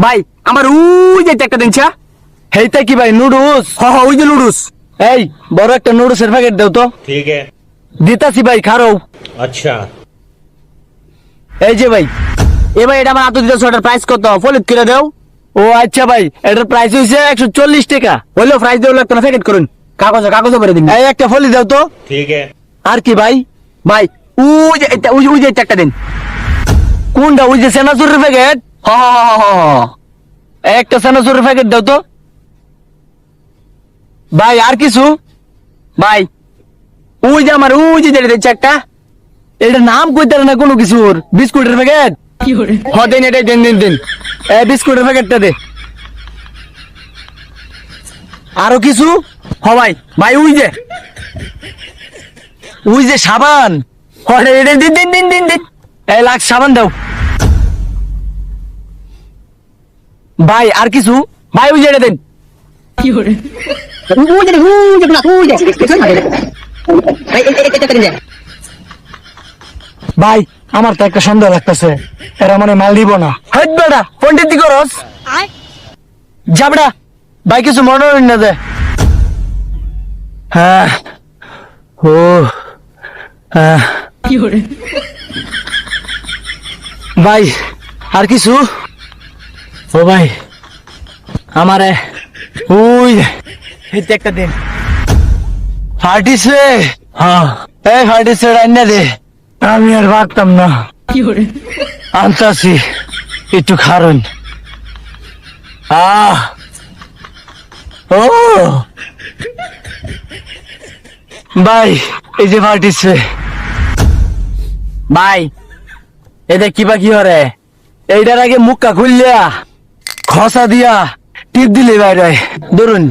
ভাই আমার ওই যে একটা দিনছা হেইটা কি ভাই নুডলস? হ হ ওই যে লুডুস। এই বড় একটা নুডলসের প্যাকেট দাও তো। ठीक है। দিতাছি ভাই, খারো। अच्छा। এই যে ভাই। এ ভাই এটা আমার আতো দিতেছো, এটার প্রাইস কত ফলিত করে দাও। ও আচ্ছা ভাই, এটার প্রাইস হইছে 140 টাকা। হইলো প্রাইস দেও, লাগতো না প্যাকেট করুন, কাগজ করে দিন। এই একটা ফলি দাও তো। ठीक है। আর কি ভাই? ভাই ওই যে এটা ওই যে একটা দিন। কোনটা? ওই যে সেনাচুরের প্যাকেট? হ হ হ হ হ। একটা সেনাচুরের প্যাকেট দাও তো। ভাই আর কিছু? ভাই ওই যে আমার ওই যে যেটা দিচ্ছে একটা। এটার নাম কইতে না কোনো কিছুর। বিস্কুটের প্যাকেট? হ দিন, এটাই দিন দিন দিন। বিস্কুটের প্যাকেটটা দে। আরো কিছু? হ ভাই ভাই ওই যে সাবান? হ এটা দিন দিন দিন দিন দিন। এই লাখ সাবান দাও। ভাই আর কিছু? ভাই ওই যে এটা দিন। ভাই আমার তো একটা সন্দেহ লাগতেছে, এরা মানে মাল দিব না। হাট বেটা পণ্ডিত দি করস। যাবড়া ভাই, কিছু মনে হয় না যে। হ্যাঁ ও হ্যাঁ। ভাই আর কিছু? ও ভাই আমারে ওই হেতে একটা দিন। হার্টিসে। হ্যাঁ এই হার্টিসে রান্না দে। আমি আর ভাবতাম না, আনতাছি, একটু খারুন। ও ভাই এই যে হার্টিসে। ভাই এটা কিবা কি হরে? এইটার আগে মুখটা খুললিয়া খসা দিয়া টিপ দিলে বাইরে ধরুন।